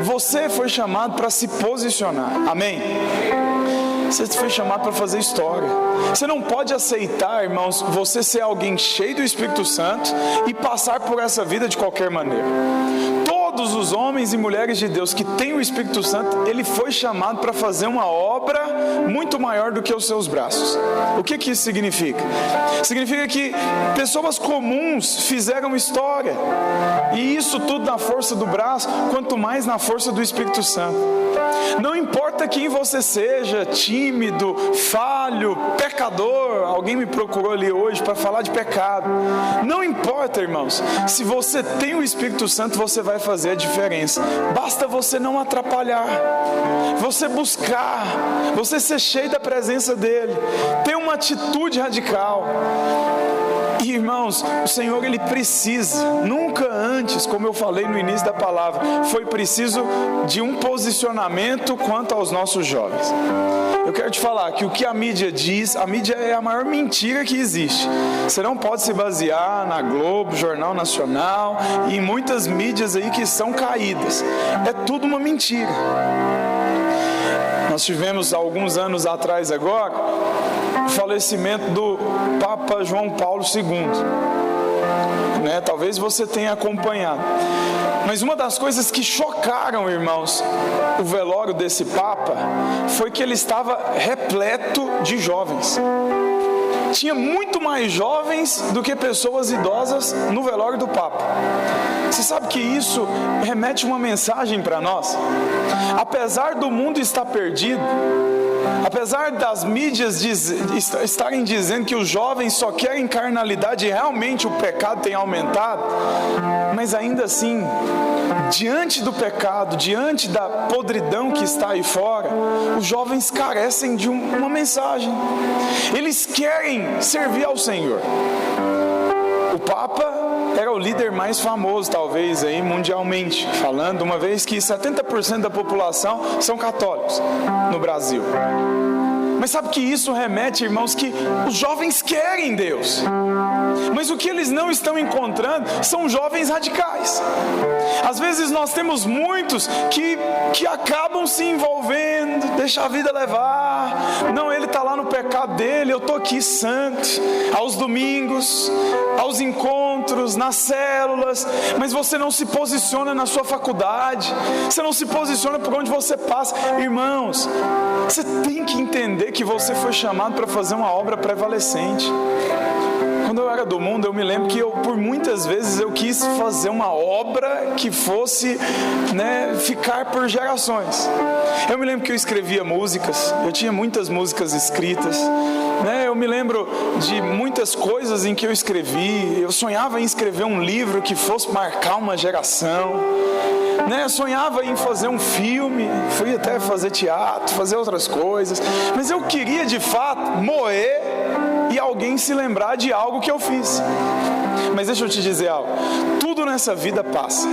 Você foi chamado para se posicionar, amém? Você foi chamado para fazer história. Você não pode aceitar, irmãos, você ser alguém cheio do Espírito Santo e passar por essa vida de qualquer maneira. Todos os homens e mulheres de Deus que têm o Espírito Santo, ele foi chamado para fazer uma obra muito maior do que os seus braços. O que isso significa? Significa que pessoas comuns fizeram história, e isso tudo na força do braço, quanto mais na força do Espírito Santo. Não importa quem você seja, tímido, falho, pecador. Alguém me procurou ali hoje para falar de pecado. Não importa, irmãos, se você tem o Espírito Santo, você vai fazer a diferença. Basta você não atrapalhar, você buscar, você ser cheio da presença dele, ter uma atitude radical. E, irmãos, o Senhor, ele precisa, nunca antes, como eu falei no início da palavra, foi preciso de um posicionamento quanto aos nossos jovens. Eu quero te falar que o que a mídia diz, a mídia é a maior mentira que existe. Você não pode se basear na Globo, Jornal Nacional e em muitas mídias aí que são caídas. É tudo uma mentira. Nós tivemos alguns anos atrás agora o falecimento do Papa João Paulo II, Talvez você tenha acompanhado, mas uma das coisas que chocaram, irmãos, o velório desse Papa, foi que ele estava repleto de jovens. Tinha muito mais jovens do que pessoas idosas no velório do Papa. Você sabe que isso remete uma mensagem para nós? Apesar do mundo estar perdido, apesar das mídias estarem dizendo que os jovens só querem carnalidade e realmente o pecado tem aumentado, mas ainda assim, diante do pecado, diante da podridão que está aí fora, os jovens carecem de uma mensagem. Eles querem servir ao Senhor. O Papa era o líder mais famoso, talvez, aí, mundialmente falando, uma vez que 70% da população são católicos no Brasil. Mas sabe que isso remete, irmãos, que os jovens querem Deus, mas o que eles não estão encontrando são jovens radicais. Às vezes nós temos muitos que acabam se envolvendo, deixa a vida levar. Não, ele está lá no pecado dele, eu estou aqui santo, aos domingos, aos encontros, nas células, mas você não se posiciona na sua faculdade, você não se posiciona por onde você passa. Irmãos, você tem que entender que você foi chamado para fazer uma obra prevalecente. Quando eu era do mundo, eu me lembro que por muitas vezes eu quis fazer uma obra que fosse, ficar por gerações. Eu me lembro que eu escrevia músicas, eu tinha muitas músicas escritas, eu me lembro de muitas coisas em que eu escrevi. Eu sonhava em escrever um livro que fosse marcar uma geração, eu sonhava em fazer um filme, fui até fazer teatro, fazer outras coisas, mas eu queria de fato morrer e alguém se lembrar de algo que eu fiz. Mas deixa eu te dizer algo, tudo nessa vida passa.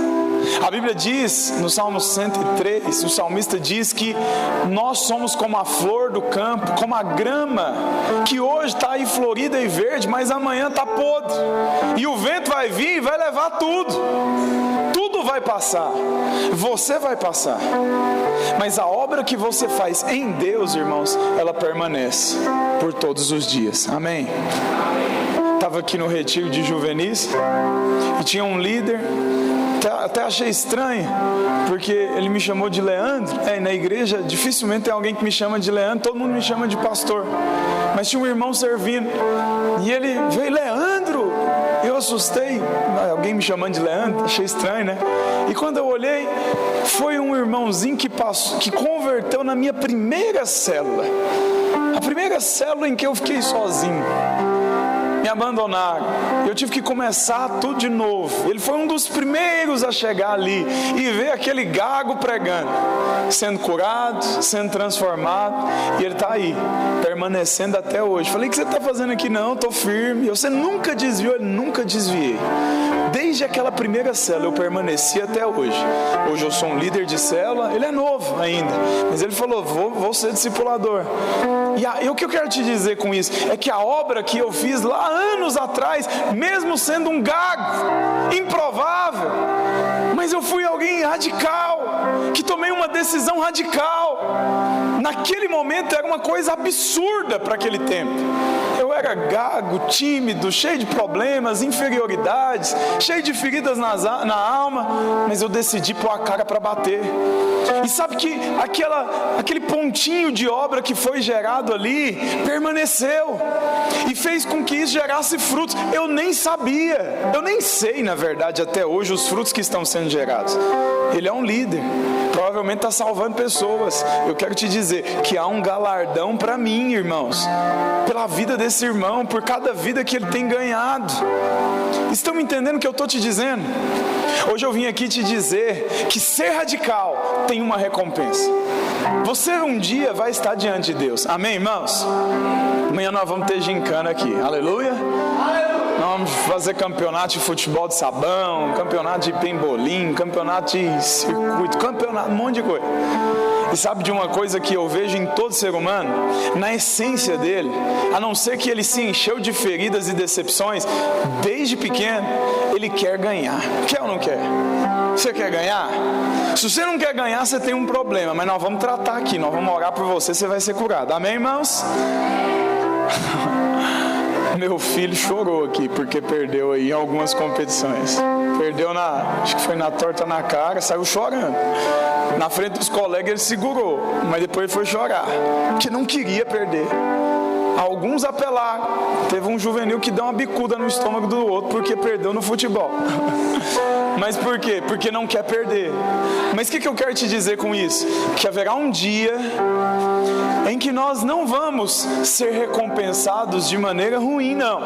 A Bíblia diz, no Salmo 103, o salmista diz que nós somos como a flor do campo, como a grama, que hoje está aí florida e verde, mas amanhã está podre, e o vento vai vir e vai levar tudo. Tudo vai passar, você vai passar, mas a obra que você faz em Deus, irmãos, ela permanece por todos os dias. Amém? Estava aqui no retiro de juvenis e tinha um líder, até achei estranho, porque ele me chamou de Leandro. Na igreja dificilmente tem alguém que me chama de Leandro, todo mundo me chama de pastor, mas tinha um irmão servindo e ele veio, Leandro. Eu assustei, alguém me chamando de Leandro, achei estranho, E quando eu olhei, foi um irmãozinho que converteu na minha primeira célula, a primeira célula em que eu fiquei sozinho. Me abandonaram, eu tive que começar tudo de novo. Ele foi um dos primeiros a chegar ali e ver aquele gago pregando, sendo curado, sendo transformado, e ele está aí, permanecendo até hoje. Falei, o que você está fazendo aqui? Não, estou firme. Você nunca desviou? Ele nunca desviei. Desde aquela primeira célula eu permaneci até hoje. Hoje eu sou um líder de célula, ele é novo ainda, mas ele falou, vou ser discipulador. E o que eu quero te dizer com isso, é que a obra que eu fiz lá anos atrás, mesmo sendo um gago, improvável, mas eu fui alguém radical, que tomei uma decisão radical. Naquele momento era uma coisa absurda para aquele tempo. Eu era gago, tímido, cheio de problemas, inferioridades, cheio de feridas na alma, mas eu decidi pôr a cara para bater. E sabe que aquele pontinho de obra que foi gerado ali permaneceu e fez com que isso gerasse frutos. Eu nem sabia, eu nem sei na verdade até hoje os frutos que estão sendo gerados. Ele é um líder, provavelmente está salvando pessoas. Eu quero te dizer que há um galardão para mim, irmãos, pela vida desse irmão, por cada vida que ele tem ganhado. Estão me entendendo o que eu estou te dizendo? Hoje eu vim aqui te dizer que ser radical tem uma recompensa. Você um dia vai estar diante de Deus. Amém, irmãos? Amanhã nós vamos ter gincana aqui. Aleluia. Nós vamos fazer campeonato de futebol de sabão, campeonato de pembolim, campeonato de circuito, campeonato, um monte de coisa. E sabe de uma coisa que eu vejo em todo ser humano? Na essência dele, a não ser que ele se encheu de feridas e decepções, desde pequeno, ele quer ganhar. Quer ou não quer? Você quer ganhar? Se você não quer ganhar, você tem um problema, mas nós vamos tratar aqui, nós vamos orar por você, você vai ser curado. Amém, irmãos? Meu filho chorou aqui, porque perdeu aí em algumas competições. Perdeu acho que foi na torta na cara, saiu chorando. Na frente dos colegas ele segurou, mas depois ele foi chorar, porque não queria perder. Alguns apelaram. Teve um juvenil que deu uma bicuda no estômago do outro porque perdeu no futebol. Mas por quê? Porque não quer perder. Mas o que eu quero te dizer com isso? Que haverá um dia em que nós não vamos ser recompensados de maneira ruim, não.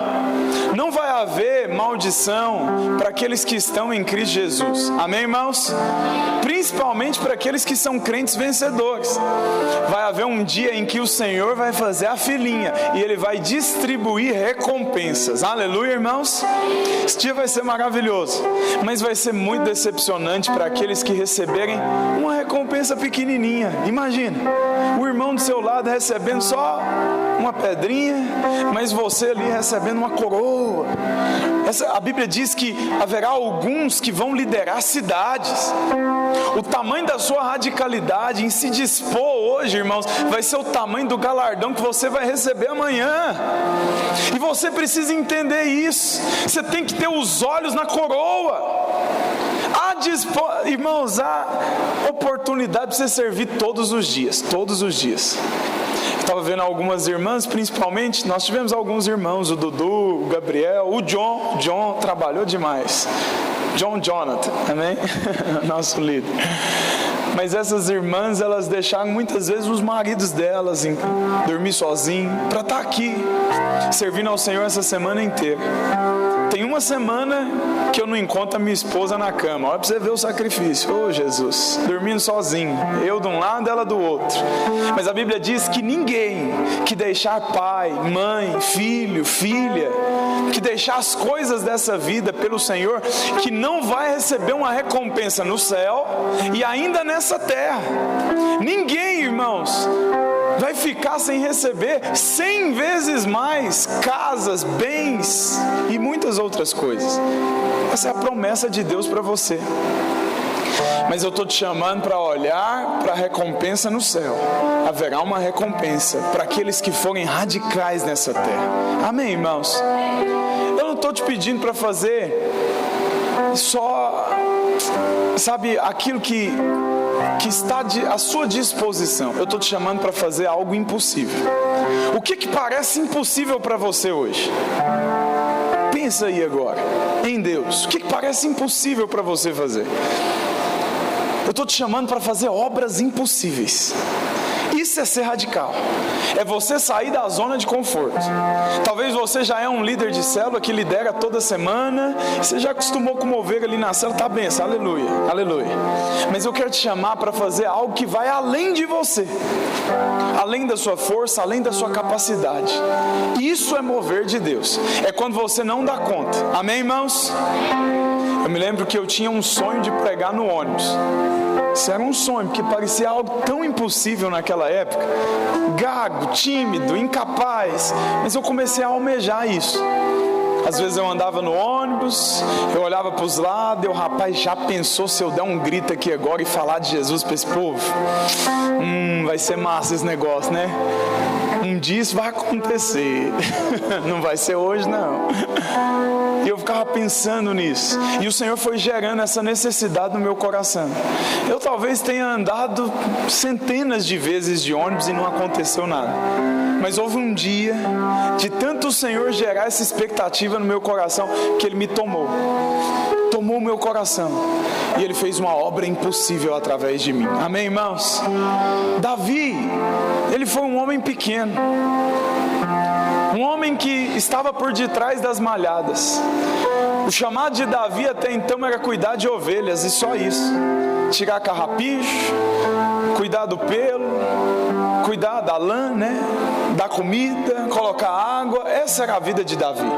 Não vai haver maldição para aqueles que estão em Cristo Jesus. Amém, irmãos? Principalmente para aqueles que são crentes vencedores. Vai haver um dia em que o Senhor vai fazer a filinha e Ele vai distribuir recompensas. Aleluia, irmãos? Esse dia vai ser maravilhoso, mas vai ser muito decepcionante para aqueles que receberem uma recompensa pequenininha. Imagina, o irmão do seu lado recebendo só uma pedrinha, mas você ali recebendo uma coroa. A Bíblia diz que haverá alguns que vão liderar cidades. O tamanho da sua radicalidade em se dispor hoje, irmãos, vai ser o tamanho do galardão que você vai receber amanhã. E você precisa entender isso. Você tem que ter os olhos na coroa. Irmãos, há oportunidade para você servir todos os dias. Todos os dias. Estava vendo algumas irmãs, principalmente, nós tivemos alguns irmãos, o Dudu, o Gabriel, o John trabalhou demais. Jonathan, amém? Nosso líder. Mas essas irmãs, elas deixaram muitas vezes os maridos delas dormir sozinhos, para estar aqui, servindo ao Senhor essa semana inteira. Tem uma semana que eu não encontro a minha esposa na cama. Olha para você ver o sacrifício. Oh, Jesus, dormindo sozinho. Eu de um lado, ela do outro. Mas a Bíblia diz que ninguém que deixar pai, mãe, filho, filha, que deixar as coisas dessa vida pelo Senhor, que não vai receber uma recompensa no céu e ainda nessa terra. Ninguém, irmãos, vai ficar sem receber 100 vezes mais casas, bens e muitas outras coisas. Essa é a promessa de Deus para você. Mas eu estou te chamando para olhar para a recompensa no céu. Haverá uma recompensa para aqueles que forem radicais nessa terra. Amém, irmãos? Eu não estou te pedindo para fazer só, sabe, aquilo que está à sua disposição. Eu estou te chamando para fazer algo impossível. O que parece impossível para você hoje? Pensa aí agora, em Deus. O que parece impossível para você fazer? Eu estou te chamando para fazer obras impossíveis. Isso é ser radical. É você sair da zona de conforto. Talvez você já é um líder de célula que lidera toda semana. Você já acostumou com mover ali na célula. Tá bem, aleluia, aleluia. Mas eu quero te chamar para fazer algo que vai além de você. Além da sua força, além da sua capacidade. Isso é mover de Deus. É quando você não dá conta. Amém, irmãos? Eu me lembro que eu tinha um sonho de pregar no ônibus. Isso era um sonho, porque parecia algo tão impossível naquela época. Gago, tímido, incapaz. Mas eu comecei a almejar isso. Às vezes eu andava no ônibus, eu olhava para os lados, eu, rapaz, já pensou se eu der um grito aqui agora e falar de Jesus para esse povo? Vai ser massa esse negócio, né? Um dia isso vai acontecer. Não vai ser hoje, não. E eu ficava pensando nisso. E o Senhor foi gerando essa necessidade no meu coração. Eu talvez tenha andado centenas de vezes de ônibus e não aconteceu nada. Mas houve um dia, de tanto o Senhor gerar essa expectativa no meu coração, que Ele me tomou o meu coração, e Ele fez uma obra impossível através de mim. Amém, irmãos? Davi, ele foi um homem pequeno, um homem que estava por detrás das malhadas. O chamado de Davi até então era cuidar de ovelhas, e só isso. Tirar carrapicho, cuidar do pelo, cuidar da lã, né? Dar comida, colocar água. Essa era a vida de Davi.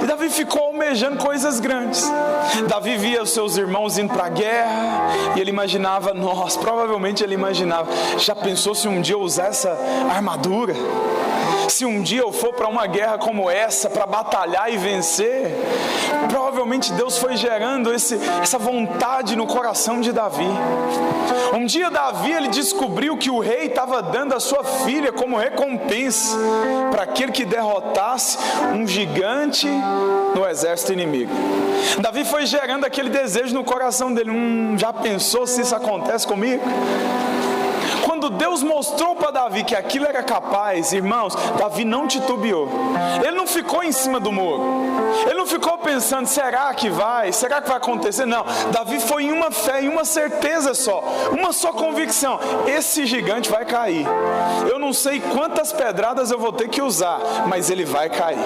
E Davi ficou almejando coisas grandes. Davi via os seus irmãos indo para a guerra, e ele imaginava, provavelmente ele imaginava, já pensou se um dia eu usar essa armadura? Se um dia eu for para uma guerra como essa, para batalhar e vencer? Provavelmente Deus foi gerando essa vontade no coração de Davi. Um dia Davi, ele descobriu que o rei estava dando a sua filha como recompensa para aquele que derrotasse um gigante no exército inimigo. Davi foi gerando aquele desejo no coração dele. Já pensou se isso acontece comigo? Quando Deus mostrou para Davi que aquilo era capaz, irmãos, Davi não titubeou. Ele não ficou em cima do muro. Ele não ficou pensando, será que vai acontecer? Não, Davi foi em uma fé, em uma certeza só, uma só convicção: esse gigante vai cair. Eu não sei quantas pedradas eu vou ter que usar, mas ele vai cair.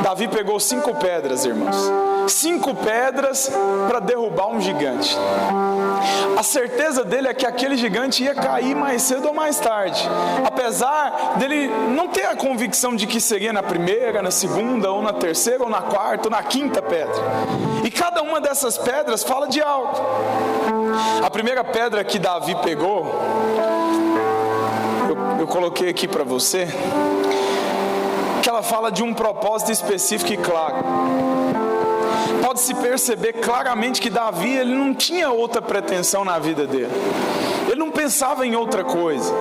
Davi pegou 5 pedras, irmãos, 5 pedras para derrubar um gigante. A certeza dele é que aquele gigante ia cair mais cedo ou mais tarde, apesar dele não ter a convicção de que seria na primeira, na segunda, ou na terceira, ou na quarta, ou na quinta pedra. E cada uma dessas pedras fala de algo. A primeira pedra que Davi pegou, eu coloquei aqui para você, que ela fala de um propósito específico e claro. Pode-se perceber claramente que Davi, ele não tinha outra pretensão na vida dele. Ele não pensava em outra coisa.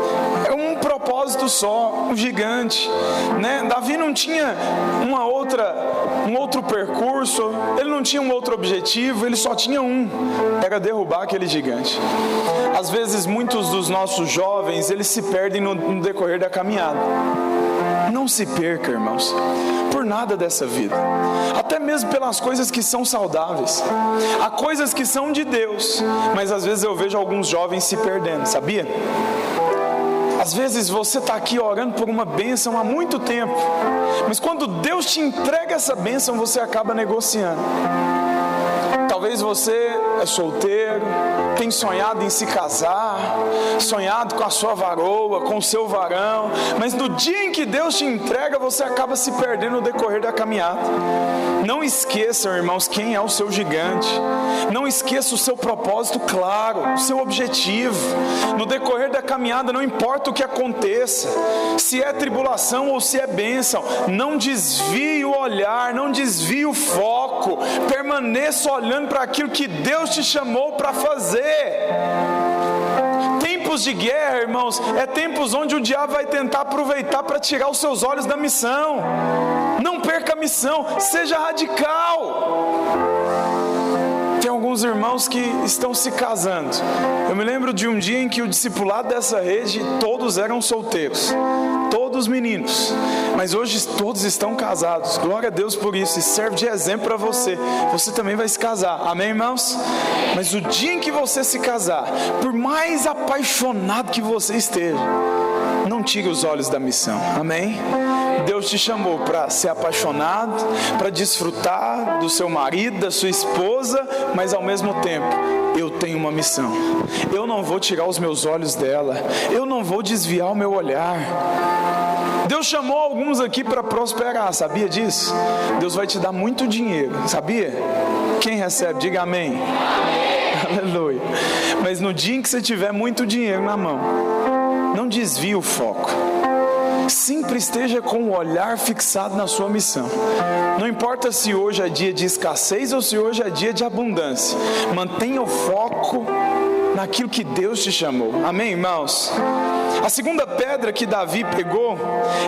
Era um propósito só, um gigante, né? Davi não tinha um outro percurso, ele não tinha um outro objetivo, ele só tinha era derrubar aquele gigante. Às vezes muitos dos nossos jovens, eles se perdem no decorrer da caminhada. Não se perca, irmãos, por nada dessa vida, até mesmo pelas coisas que são saudáveis. Há coisas que são de Deus, mas às vezes eu vejo alguns jovens se perdendo, sabia? Às vezes você está aqui orando por uma bênção há muito tempo, mas quando Deus te entrega essa bênção, você acaba negociando. Talvez você é solteiro, tem sonhado em se casar, sonhado com a sua varoa, com o seu varão, mas no dia em que Deus te entrega, você acaba se perdendo no decorrer da caminhada. Não esqueçam, irmãos, quem é o seu gigante. Não esqueça o seu propósito claro, o seu objetivo. No decorrer da caminhada, não importa o que aconteça, se é tribulação ou se é bênção, não desvie o olhar, não desvie o foco, permaneça olhando para aquilo que Deus te chamou para fazer. Tempos de guerra, irmãos, é tempos onde o diabo vai tentar aproveitar para tirar os seus olhos da missão. Não perca a missão, seja radical. Tem alguns irmãos que estão se casando. Eu me lembro de um dia em que o discipulado dessa rede, todos eram solteiros, todos meninos, mas hoje todos estão casados. Glória a Deus por isso, e serve de exemplo para você. Você também vai se casar, amém, irmãos? Mas o dia em que você se casar, por mais apaixonado que você esteja, não tire os olhos da missão, amém? Deus te chamou para ser apaixonado, para desfrutar do seu marido, da sua esposa, mas ao mesmo tempo, eu tenho uma missão. Eu não vou tirar os meus olhos dela, eu não vou desviar o meu olhar. Deus chamou alguns aqui para prosperar, sabia disso? Deus vai te dar muito dinheiro, sabia? Quem recebe, diga amém. Amém. Aleluia. Mas no dia em que você tiver muito dinheiro na mão, não desvie o foco. sempre esteja com o olhar fixado na sua missão. Não importa se hoje é dia de escassez ou se hoje é dia de abundância, mantenha o foco naquilo que Deus te chamou. Amém, irmãos? A segunda pedra que Davi pegou,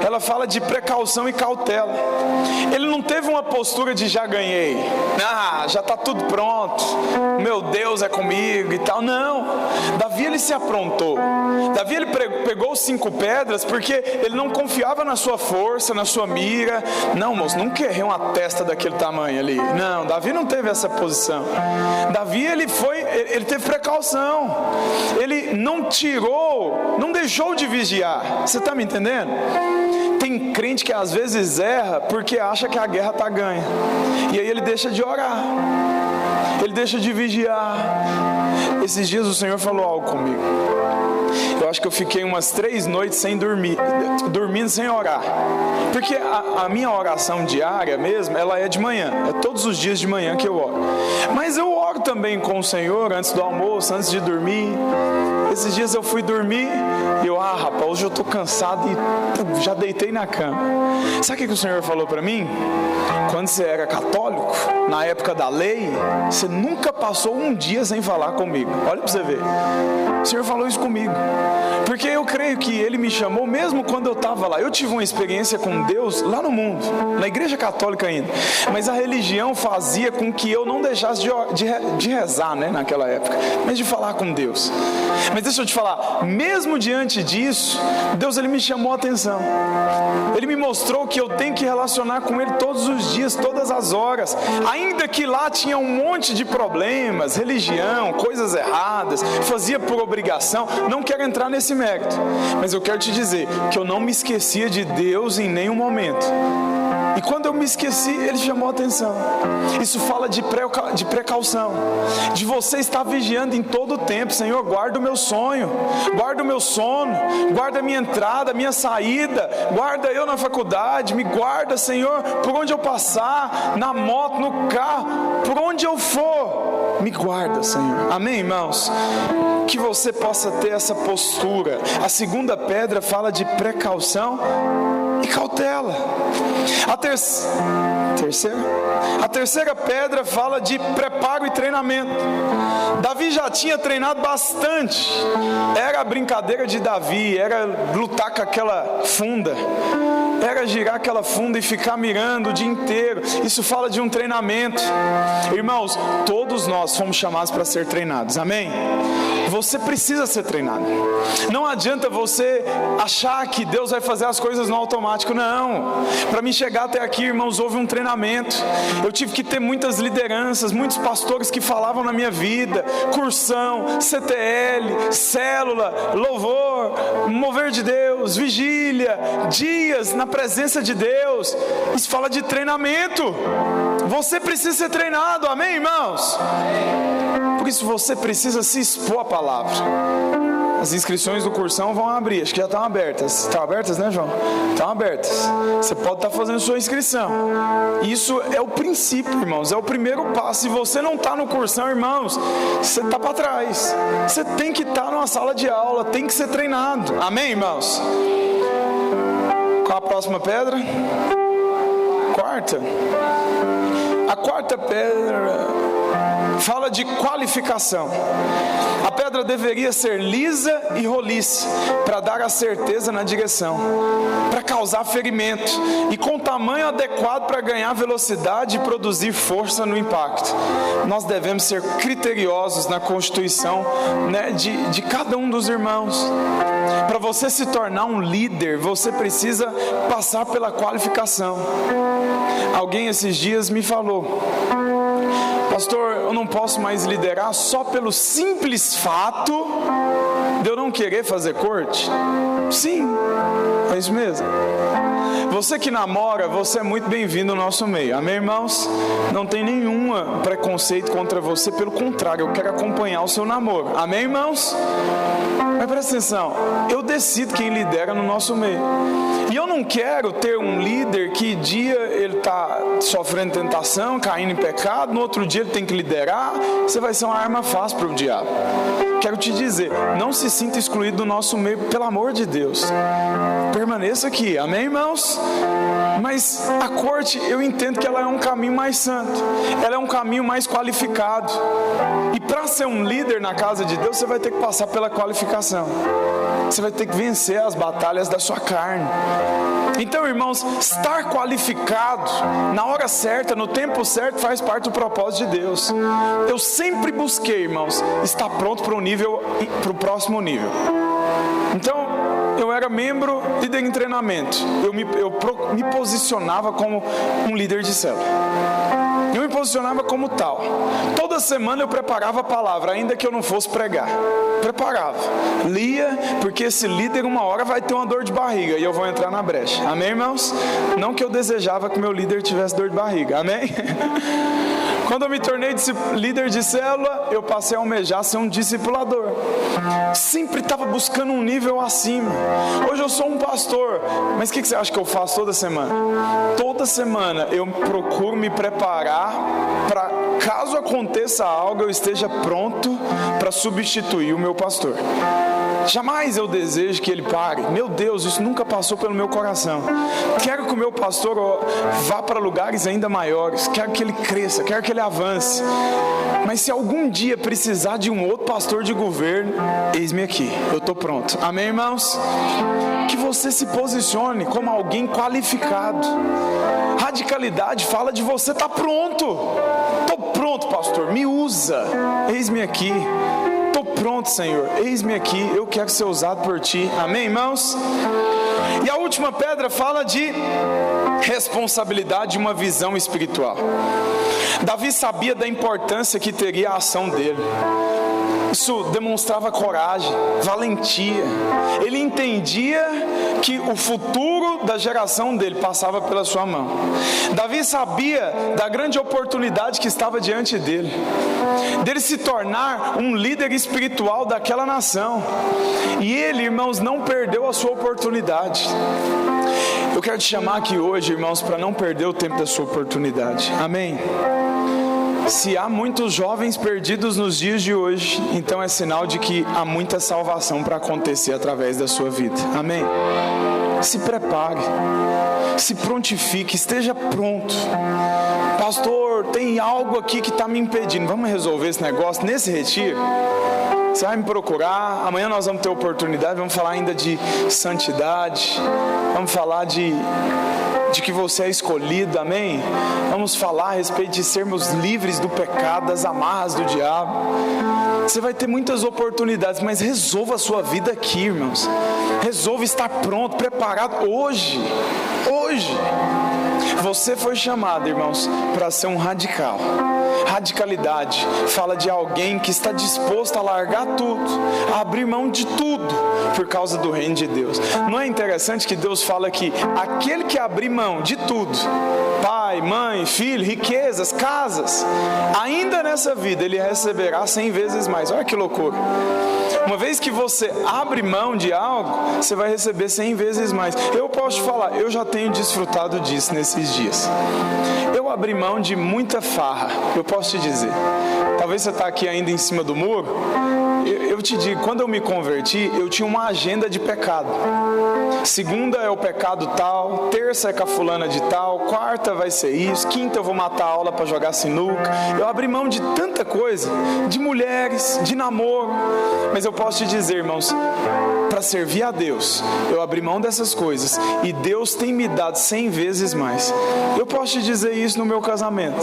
ela fala de precaução e cautela. Ele não teve uma postura de já ganhei, já está tudo pronto, meu Deus é comigo e tal. Não, Davi ele se aprontou. Davi ele pegou 5 pedras porque ele não confiava na sua força, na sua mira. Não, moço, não querrei uma testa daquele tamanho ali. Não, Davi não teve essa posição. Davi ele teve precaução. Ele não deixou de vigiar. Você está me entendendo? Tem crente que às vezes erra porque acha que a guerra está ganha, e aí ele deixa de orar, ele deixa de vigiar. Esses dias o Senhor falou algo comigo. Eu acho que eu fiquei umas 3 noites sem dormir, dormindo sem orar, porque a minha oração diária mesmo, ela é de manhã, é todos os dias de manhã que eu oro, mas eu oro também com o Senhor antes do almoço, antes de dormir. Esses dias eu fui dormir e rapaz, hoje eu estou cansado e já deitei na cama. Sabe o que o Senhor falou para mim? Quando você era católico, na época da lei, você nunca passou um dia sem falar comigo. Olha para você ver. O Senhor falou isso comigo, porque eu creio que Ele me chamou mesmo quando eu estava lá. Eu tive uma experiência com Deus lá no mundo, na igreja católica ainda, mas a religião fazia com que eu não deixasse de rezar, né, naquela época, mas de falar com Deus. Mas deixa eu te falar, mesmo diante disso, Deus ele me chamou a atenção. Ele me mostrou que eu tenho que relacionar com Ele todos os dias, todas as horas, ainda que lá tinha um monte de problemas, religião, coisas erradas, fazia por obrigação. Não quero entrar nesse mérito, mas eu quero te dizer que eu não me esquecia de Deus em nenhum momento. E quando eu me esqueci, Ele chamou a atenção. Isso fala de precaução, de você estar vigiando em todo o tempo. Senhor, guarda o meu sonho, guarda o meu sono, guarda a minha entrada, a minha saída, guarda eu na faculdade, me guarda, Senhor, por onde eu passar, na moto, no carro, por onde eu for, me guarda, Senhor. Amém, irmãos? Que você possa ter essa postura. A segunda pedra fala de precaução e cautela. A terceira pedra fala de preparo e treinamento. Davi já tinha treinado bastante. Era a brincadeira de Davi, era lutar com aquela funda, era girar aquela funda e ficar mirando o dia inteiro. Isso fala de um treinamento. Irmãos, todos nós fomos chamados para ser treinados, amém? Você precisa ser treinado. Não adianta você achar que Deus vai fazer as coisas no automático, não. Para mim chegar até aqui, irmãos, houve um treinamento. Eu tive que ter muitas lideranças, muitos pastores que falavam na minha vida, cursão, CTL, célula, louvor, mover de Deus, vigília, dias na presença de Deus. Isso fala de treinamento. Você precisa ser treinado, amém, irmãos? Por isso você precisa se expor à palavra. As inscrições do cursão vão abrir, acho que já estão abertas. Estão abertas, né, João? Estão abertas. Você pode estar fazendo sua inscrição. Isso é o princípio, irmãos, é o primeiro passo. Se você não está no cursão, irmãos, você está para trás. Você tem que estar numa sala de aula, tem que ser treinado. Amém, irmãos? Qual a próxima pedra? Quarta. A quarta pedra fala de qualificação. A pedra deveria ser lisa e roliça, para dar a certeza na direção, para causar ferimento, e com tamanho adequado para ganhar velocidade e produzir força no impacto. Nós devemos ser criteriosos na constituição, né, de cada um dos irmãos. Para você se tornar um líder, você precisa passar pela qualificação. Alguém esses dias me falou: pastor, eu não posso mais liderar só pelo simples fato de eu não querer fazer corte? Sim, é isso mesmo. Você que namora, você é muito bem-vindo no nosso meio, amém, irmãos? Não tem nenhum preconceito contra você, pelo contrário, eu quero acompanhar o seu namoro, amém, irmãos? Mas presta atenção, eu decido quem lidera no nosso meio. E eu não quero ter um líder que dia ele está sofrendo tentação, caindo em pecado, no outro dia ele tem que liderar. Você vai ser uma arma fácil para o diabo. quero te dizer, não se sinta excluído do nosso meio, pelo amor de Deus. Permaneça aqui, amém, irmãos? Mas a corte, eu entendo que ela é um caminho mais santo, ela é um caminho mais qualificado. E para ser um líder na casa de Deus, você vai ter que passar pela qualificação. Você vai ter que vencer as batalhas da sua carne. Então, irmãos, estar qualificado na hora certa, no tempo certo, faz parte do propósito de Deus. Eu sempre busquei, irmãos, estar pronto para o próximo nível. Então, eu era membro, líder em treinamento. Eu me posicionava como um líder de célula. Eu me posicionava como tal. Toda semana eu preparava a palavra, ainda que eu não fosse pregar. Preparava, lia, porque esse líder uma hora vai ter uma dor de barriga e eu vou entrar na brecha. Amém, irmãos? Não que eu desejava que meu líder tivesse dor de barriga. Amém? Quando eu me tornei líder de célula, eu passei a almejar ser um discipulador. Sempre estava buscando um nível acima. Hoje eu sou um pastor, mas o que você acha que eu faço toda semana? Toda semana eu procuro me preparar para, caso aconteça algo, eu esteja pronto para substituir o meu pastor. Jamais eu desejo que ele pare. Meu Deus, isso nunca passou pelo meu coração. Quero que o meu pastor vá para lugares ainda maiores. Quero que ele cresça, quero que ele avance. Mas se algum dia precisar de um outro pastor de governo, eis-me aqui, eu estou pronto. Amém, irmãos? Que você se posicione como alguém qualificado. Radicalidade fala de você estar pronto. Estou pronto, pastor, me usa. Eis-me aqui. Estou pronto, Senhor, eis-me aqui, eu quero ser usado por Ti. Amém, irmãos? E a última pedra fala de responsabilidade e uma visão espiritual. Davi sabia da importância que teria a ação dele. Isso demonstrava coragem, valentia. Ele entendia que o futuro da geração dele passava pela sua mão. Davi sabia da grande oportunidade que estava diante dele se tornar um líder espiritual daquela nação. E ele, irmãos, não perdeu a sua oportunidade. Eu quero te chamar aqui hoje, irmãos, para não perder o tempo da sua oportunidade. Amém? Se há muitos jovens perdidos nos dias de hoje, então é sinal de que há muita salvação para acontecer através da sua vida. Amém? Se prepare, se prontifique, esteja pronto. Pastor, tem algo aqui que está me impedindo. Vamos resolver esse negócio nesse retiro? Você vai me procurar. Amanhã nós vamos ter oportunidade. Vamos falar ainda de santidade. Vamos falar de que você é escolhido, amém? Vamos falar a respeito de sermos livres do pecado, das amarras do diabo. Você vai ter muitas oportunidades, mas resolva a sua vida aqui, irmãos. Resolva estar pronto, preparado hoje. Você foi chamado, irmãos, para ser um radical. Radicalidade fala de alguém que está disposto a largar tudo, a abrir mão de tudo por causa do reino de Deus. Não é interessante que Deus fala que aquele que abrir mão de tudo, pai, mãe, filho, riquezas, casas, ainda nessa vida ele receberá 100 vezes mais. Olha que loucura. Uma vez que você abre mão de algo, você vai receber 100 vezes mais. Eu posso te falar, eu já tenho desfrutado disso nesses dias. Eu abri mão de muita farra, eu posso te dizer. Talvez você está aqui ainda em cima do muro. Eu te digo, quando eu me converti, eu tinha uma agenda de pecado. Segunda é o pecado tal, terça é com a fulana de tal, quarta vai ser isso, quinta eu vou matar a aula para jogar sinuca. Eu abri mão de tanta coisa, de mulheres, de namoro. Mas eu posso te dizer, irmãos, para servir a Deus, eu abri mão dessas coisas e Deus tem me dado 100 vezes mais. Eu posso te dizer isso no meu casamento.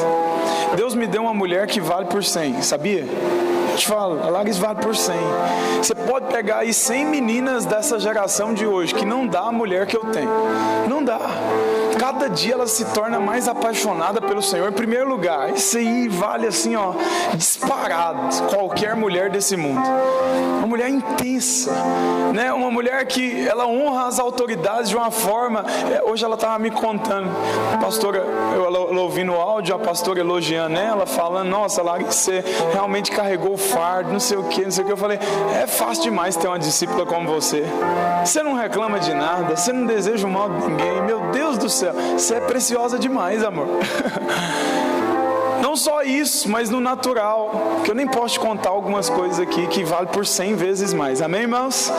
Deus me deu uma mulher que vale por 100, sabia? Eu te falo, a Laris vale por 100. Você pode pegar aí 100 meninas dessa geração de hoje que não dá a mulher que eu tenho. Não dá. Cada dia ela se torna mais apaixonada pelo Senhor. Em primeiro lugar, isso aí vale assim, ó, disparado qualquer mulher desse mundo. Uma mulher intensa, né? Uma mulher que ela honra as autoridades de uma forma. Hoje ela estava me contando, a pastora, eu ouvi no áudio a pastora elogiando ela, falando: nossa, Laris, você realmente carregou o fardo, não sei o que. Eu falei: é fácil demais ter uma discípula como você. Você não reclama de nada, você não deseja o mal de ninguém. Meu Deus do céu, você é preciosa demais, amor. Não só isso, mas no natural, que eu nem posso te contar algumas coisas aqui que vale por 100 vezes mais. Amém, irmãos?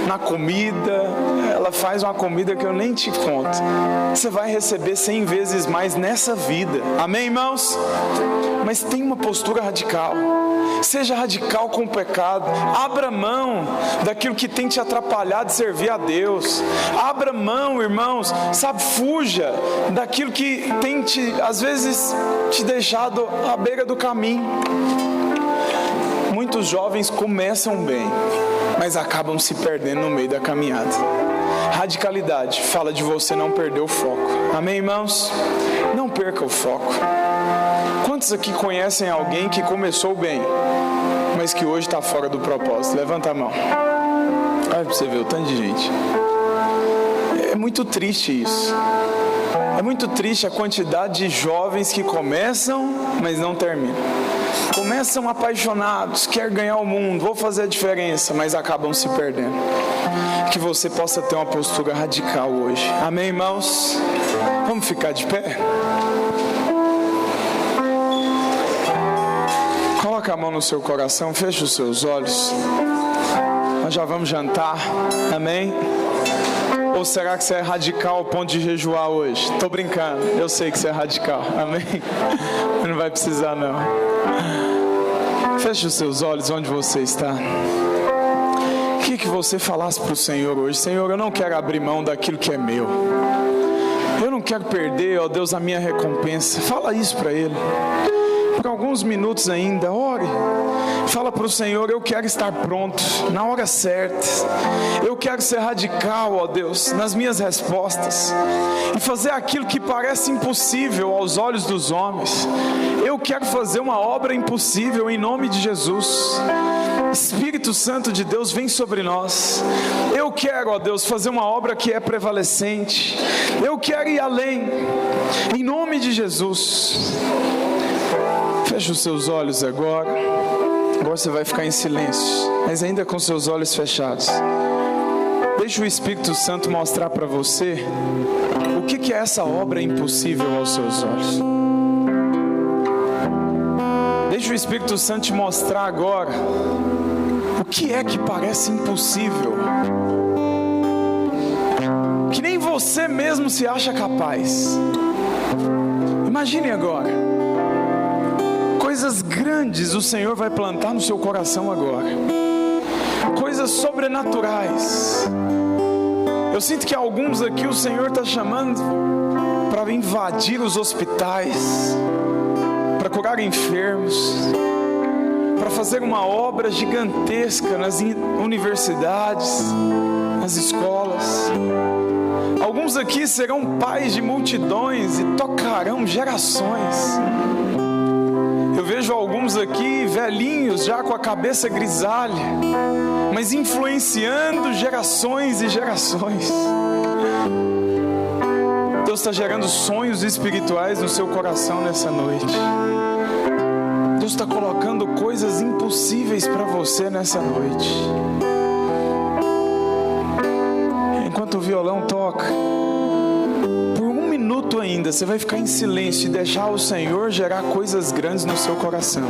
Na comida, ela faz uma comida que eu nem te conto. Você vai receber 100 vezes mais nessa vida. Amém, irmãos? Mas tem uma postura radical. Seja radical com o pecado. Abra mão daquilo que tem te atrapalhado de servir a Deus. Abra mão, irmãos. Sabe, fuja daquilo que tem às vezes te deixado à beira do caminho. Muitos jovens começam bem, mas acabam se perdendo no meio da caminhada. Radicalidade fala de você não perder o foco. Amém, irmãos? Não perca o foco. Quantos aqui conhecem alguém que começou bem, mas que hoje está fora do propósito? Levanta a mão. Olha para você ver o tanto de gente. É muito triste isso. É muito triste a quantidade de jovens que começam, mas não terminam. Começam apaixonados, querem ganhar o mundo, vou fazer a diferença, mas acabam se perdendo. Que você possa ter uma postura radical hoje. Amém, irmãos? Vamos ficar de pé? Coloca a mão no seu coração, feche os seus olhos. Nós já vamos jantar. Amém? Ou será que você é radical ao ponto de jejuar hoje? Estou brincando, eu sei que você é radical. Amém? Não vai precisar não. Feche os seus olhos onde você está. Que você falasse para o Senhor hoje: Senhor, eu não quero abrir mão daquilo que é meu. Eu não quero perder, ó Deus, a minha recompensa. Fala isso para Ele. Por alguns minutos ainda, ore. Fala para o Senhor: eu quero estar pronto na hora certa. Eu quero ser radical, ó Deus, nas minhas respostas e fazer aquilo que parece impossível aos olhos dos homens. Eu quero fazer uma obra impossível em nome de Jesus. Espírito Santo de Deus, vem sobre nós. Eu quero, ó Deus, fazer uma obra que é prevalecente. Eu quero ir além, em nome de Jesus. Feche os seus olhos agora. Agora você vai ficar em silêncio, mas ainda com seus olhos fechados. Deixa o Espírito Santo mostrar para você o que é essa obra impossível aos seus olhos. Deixa o Espírito Santo te mostrar agora o que é que parece impossível, que nem você mesmo se acha capaz. Imagine agora, coisas grandes o Senhor vai plantar no seu coração agora, coisas sobrenaturais. Eu sinto que alguns aqui o Senhor está chamando para invadir os hospitais, para curar enfermos, para fazer uma obra gigantesca nas universidades, nas escolas. Alguns aqui serão pais de multidões e tocarão gerações. Eu vejo alguns aqui velhinhos já com a cabeça grisalha, mas influenciando gerações e gerações. Deus está gerando sonhos espirituais no seu coração nessa noite. Deus está colocando coisas impossíveis para você nessa noite. Enquanto o violão toca, por um minuto ainda, você vai ficar em silêncio e deixar o Senhor gerar coisas grandes no seu coração.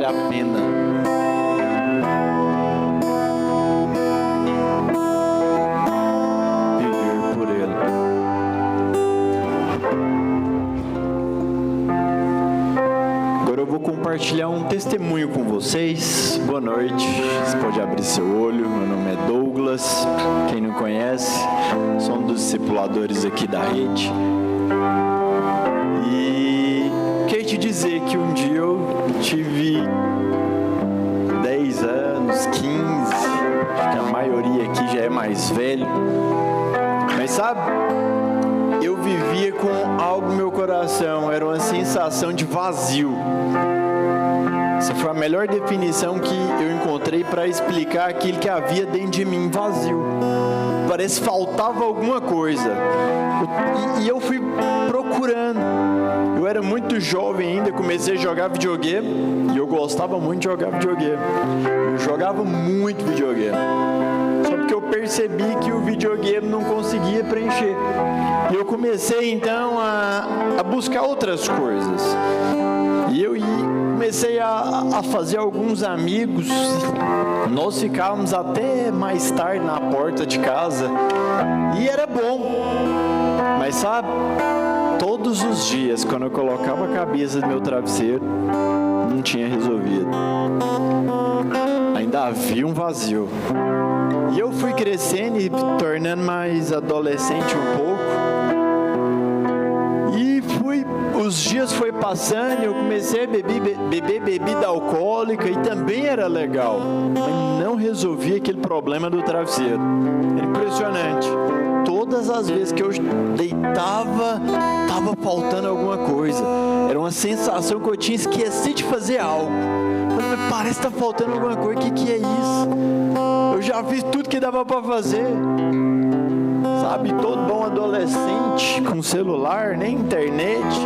vale a pena. Viver por Ele. Agora eu vou compartilhar um testemunho com vocês. Boa noite, você pode abrir seu olho. Meu nome é Douglas, quem não conhece, sou um dos discipuladores aqui da rede. E queria te dizer que um dia eu tive 10 anos, 15, acho que a maioria aqui já é mais velho. Mas sabe, eu vivia com algo no meu coração, era uma sensação de vazio. Essa foi a melhor definição que eu encontrei para explicar aquilo que havia dentro de mim, vazio. Parece que faltava alguma coisa. E eu fui procurando. Eu era muito jovem ainda, comecei a jogar videogame. E eu gostava muito de jogar videogame. Eu jogava muito videogame. Só porque eu percebi que o videogame não conseguia preencher. E eu comecei então a buscar outras coisas. E eu comecei a fazer alguns amigos. Nós ficávamos até mais tarde na porta de casa. E era bom. Mas sabe, todos os dias, quando eu colocava a cabeça no meu travesseiro, não tinha resolvido. Ainda havia um vazio. E eu fui crescendo e tornando mais adolescente um pouco. E os dias foi passando e eu comecei a beber bebida alcoólica e também era legal. Mas não resolvia aquele problema do travesseiro. Era impressionante. Todas as vezes que eu deitava, estava faltando alguma coisa. Era uma sensação que eu tinha esquecido de fazer algo. Mas parece que está faltando alguma coisa. O que é isso? Eu já fiz tudo que dava para fazer. Sabe, todo bom adolescente com celular, nem internet.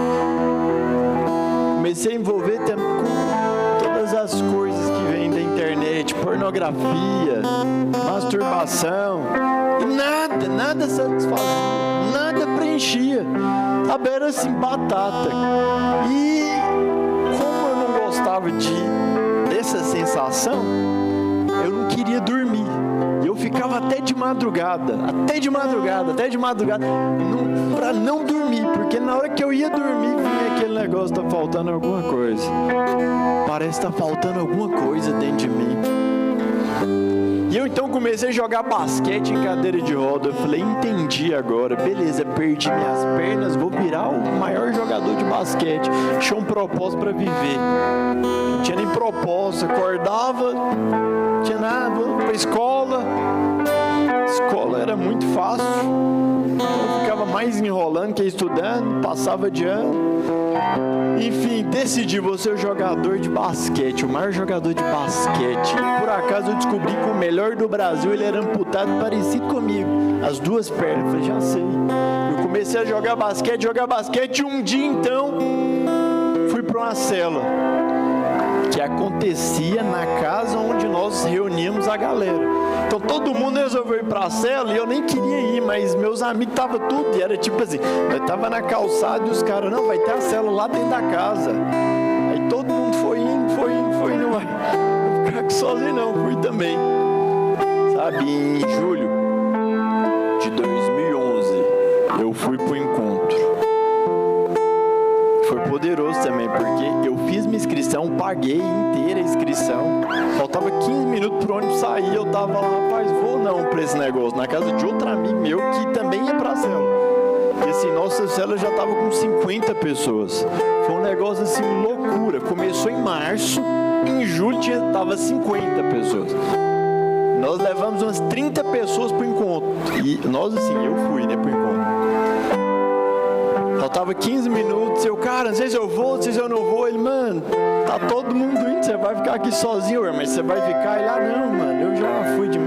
Comecei a envolver também com todas as coisas que vêm da internet. Pornografia, masturbação. E nada satisfazia, nada preenchia. Sabe, era assim, batata. E como eu não gostava dessa sensação, eu não queria dormir. E eu ficava até de madrugada, para não dormir. Porque na hora que eu ia dormir, vinha aquele negócio, tá faltando alguma coisa. Parece que tá faltando alguma coisa dentro de mim. E eu então comecei a jogar basquete em cadeira de roda. Eu falei, entendi agora, beleza, perdi minhas pernas, vou virar o maior jogador de basquete. Tinha um propósito para viver. Não tinha nem propósito, acordava, não tinha nada, vou pra escola. A escola era muito fácil, eu ficava mais enrolando que estudando, passava de ano. Enfim, decidi, vou ser o jogador de basquete, o maior jogador de basquete. E por acaso eu descobri que o melhor do Brasil, ele era amputado, parecido comigo, as duas pernas. Eu falei, já sei. Eu comecei a jogar basquete, e um dia então fui para uma célula que acontecia na casa onde nós reuníamos a galera. Então todo mundo resolveu ir para a célula e eu nem queria ir, mas meus amigos estavam tudo, e era tipo assim, eu estava na calçada e os caras, não, vai ter a célula lá dentro da casa. Aí todo mundo foi indo, não vai ficar aqui sozinho não, fui também. Sabe, em julho de 2011, eu fui pro encontro. Foi poderoso também, porque eu fiz minha inscrição, paguei inteira a inscrição, faltava 15 minutos pro ônibus sair, eu tava lá, rapaz, vou não pra esse negócio, na casa de outro amigo meu que também ia pra célula. E assim, nossa célula já tava com 50 pessoas. Foi um negócio assim, loucura. Começou em março, em julho tava 50 pessoas. Nós levamos umas 30 pessoas pro encontro. E nós assim, eu fui, né, pro encontro. Faltava 15 minutos, eu, cara, não sei se eu vou, não sei se eu não vou. Ele, mano, tá todo mundo indo, você vai ficar aqui sozinho, mas você vai ficar? Ele, não, mano, eu já fui de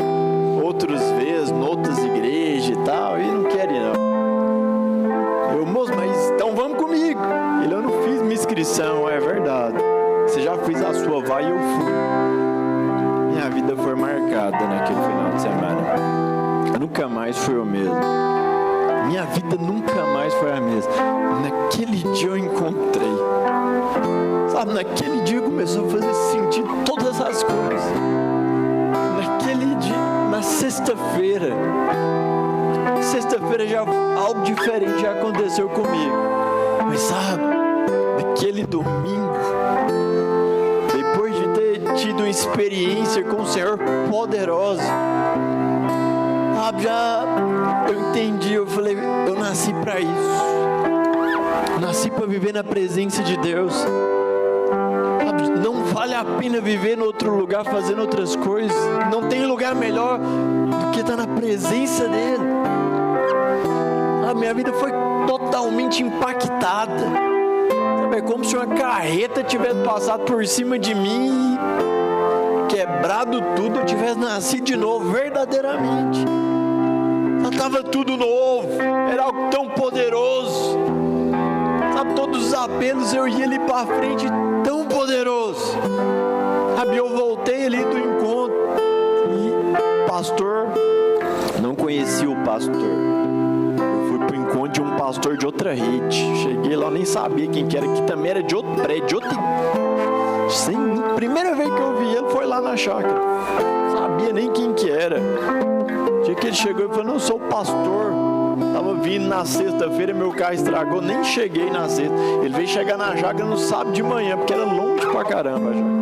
outras vezes, em outras igrejas e tal, e não quero ir, não. Eu, moço, mas então vamos comigo. Ele, eu não fiz minha inscrição, é verdade. Você já fez a sua, vai e eu fui. Minha vida foi marcada naquele final de semana. Nunca mais fui o mesmo. Minha vida nunca mais foi a mesma. Naquele dia eu encontrei. Sabe, naquele dia começou a fazer sentido todas as coisas. Naquele dia, na sexta-feira já algo diferente já aconteceu comigo. Mas sabe, naquele domingo, depois de ter tido uma experiência com o Senhor poderosa, sabe, já eu entendi, eu falei, eu nasci para isso. Eu nasci para viver na presença de Deus. Sabe, não vale a pena viver em outro lugar, fazendo outras coisas. Não tem lugar melhor do que estar na presença dEle. A minha vida foi totalmente impactada. Sabe, é como se uma carreta tivesse passado por cima de mim, quebrado tudo, eu tivesse nascido de novo, verdadeiramente. Estava tudo novo, era algo tão poderoso. Sabe, todos os apelos eu ia ali para frente, tão poderoso. Sabe, eu voltei ali do encontro e pastor, não conhecia o pastor. Eu fui pro encontro de um pastor de outra rede. Cheguei lá, nem sabia quem que era, que também era de outro prédio, primeira vez que eu vi ele foi lá na chácara. Não sabia nem quem que era. O dia que ele chegou, ele falou, não, eu sou o pastor. Tava vindo na sexta-feira, meu carro estragou, nem cheguei na sexta. Ele veio chegar na chácara no sábado de manhã, porque era longe pra caramba a chácara.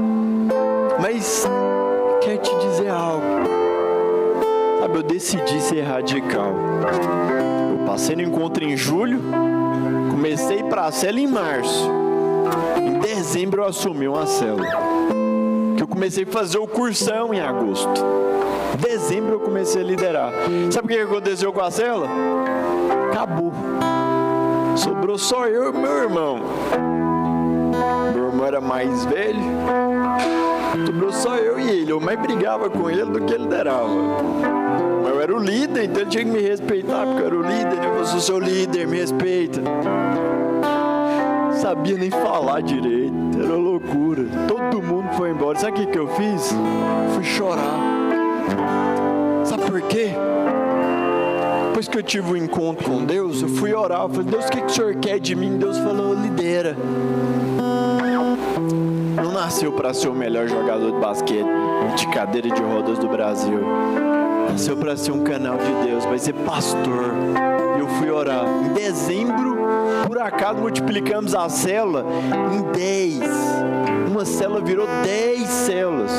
Mas, quero te dizer algo. Sabe, eu decidi ser radical. Eu passei no encontro em julho, comecei pra célula em março. Em dezembro eu assumi uma célula. Que eu comecei a fazer o cursão em agosto. Em dezembro eu comecei a liderar. Sabe o que aconteceu com a célula? Acabou. Sobrou só eu e meu irmão. Meu irmão era mais velho. Sobrou só eu e ele. Eu mais brigava com ele do que ele liderava. Mas eu era o líder, então ele tinha que me respeitar, porque eu era o líder. Eu sou seu líder, me respeita. Sabia nem falar direito, era loucura. Todo mundo foi embora. Sabe o que eu fiz? Fui chorar. Sabe por quê? Depois que eu tive um encontro com Deus, eu fui orar. Eu falei, Deus, o que o Senhor quer de mim? Deus falou, lidera. Não nasceu para ser o melhor jogador de basquete, de cadeira de rodas do Brasil. Nasceu para ser um canal de Deus, vai ser pastor. E eu fui orar. Em dezembro, por acaso, multiplicamos a célula em 10. Uma célula virou 10 células.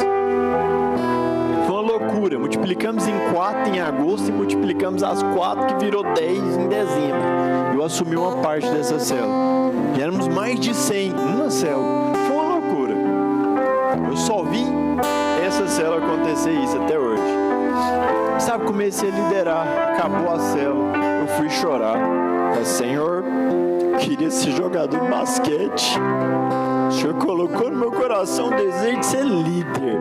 Foi uma loucura. Multiplicamos em 4 em agosto e multiplicamos as 4 que virou 10 em dezembro. Eu assumi uma parte dessa célula. E éramos mais de 100, uma célula. Foi uma loucura. Eu só vi essa célula acontecer isso até hoje. Sabe, comecei a liderar. Acabou a célula. Eu fui chorar. Mas, Senhor, queria ser jogador de basquete. O Senhor colocou no meu coração o desejo de ser líder.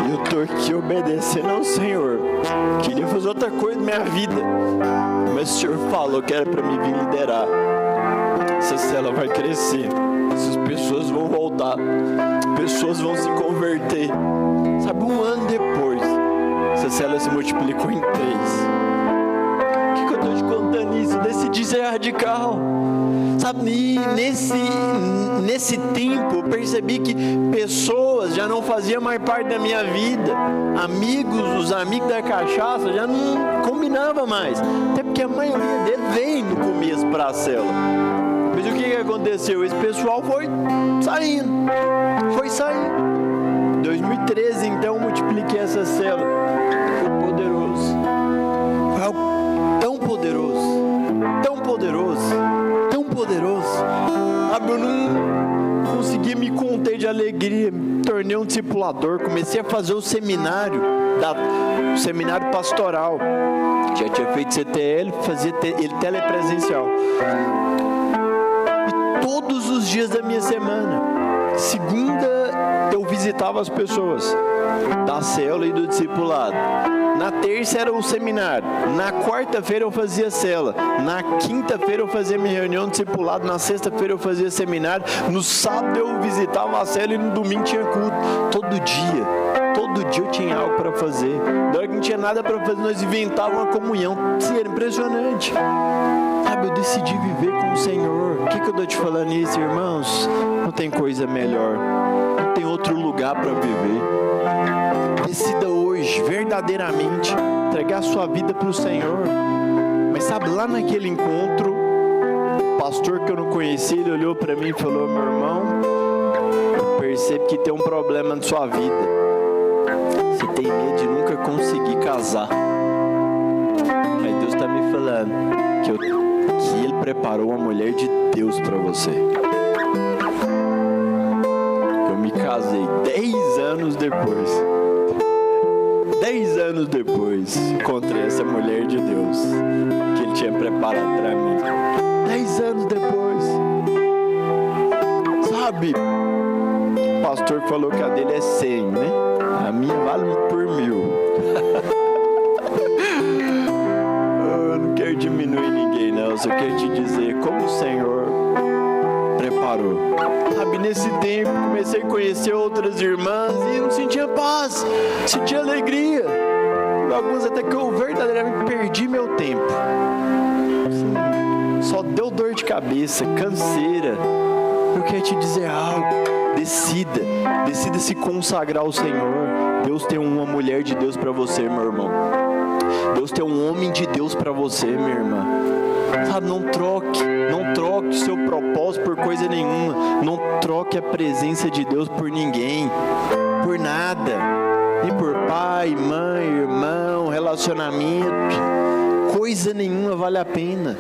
E eu estou aqui obedecendo ao Senhor. Queria fazer outra coisa na minha vida, mas o Senhor falou que era para mim vir liderar. Essa célula vai crescer. Essas pessoas vão voltar. Pessoas vão se converter. Sabe, um ano depois, essa célula se multiplicou em 3. Eu estou te contando isso, decidi ser radical. Sabe, nesse tempo eu percebi que pessoas já não faziam mais parte da minha vida. Os amigos da cachaça já não combinavam mais. Até porque a maioria deles veio no começo para a célula. Mas o que aconteceu? Esse pessoal foi saindo. Em 2013, então, eu multipliquei essa célula. Foi poderoso. Foi algo tão poderoso. Eu não conseguia me conter de alegria. Me tornei um discipulador. Comecei a fazer o seminário pastoral. Já tinha feito CTL, fazia ele telepresencial. E todos os dias da minha semana, segunda, eu visitava as pessoas da célula e do discipulado. Na terça era o seminário. Na quarta-feira eu fazia célula. Na quinta-feira eu fazia minha reunião de discipulado. Na sexta-feira eu fazia seminário. No sábado eu visitava a célula e no domingo tinha culto. Todo dia. Todo dia eu tinha algo para fazer. Na hora que não tinha nada para fazer, nós inventávamos uma comunhão. Sim, era impressionante. Sabe, eu decidi viver com o Senhor. O que eu estou te falando isso, irmãos? Não tem coisa melhor. Não tem outro lugar para viver. Decida hoje, verdadeiramente, entregar a sua vida para o Senhor. Mas sabe, lá naquele encontro, o pastor que eu não conhecia, ele olhou para mim e falou: meu irmão, eu percebo que tem um problema na sua vida. Você tem medo de nunca conseguir casar. Mas Deus está me falando que Ele preparou uma mulher de Deus para você. Eu me casei 10 anos depois. 10 anos depois, encontrei essa mulher de Deus que Ele tinha preparado para mim. 10 anos depois. Sabe, o pastor falou que a dele é 100, né? A minha vale por 1000. Eu não quero diminuir ninguém, não. Eu só quero te dizer como o Senhor preparou. Sabe, nesse tempo comecei a conhecer outras irmãs e não sentia paz, sentia alegria. Por algumas até que eu verdadeiramente perdi meu tempo. Só deu dor de cabeça, canseira. Eu quero te dizer algo. Decida se consagrar ao Senhor. Deus tem uma mulher de Deus para você, meu irmão. Deus tem um homem de Deus para você, minha irmã. Sabe, não troque o seu propósito por coisa nenhuma. Não troque a presença de Deus por ninguém, por nada. Nem por pai, mãe, irmão, relacionamento. Coisa nenhuma vale a pena.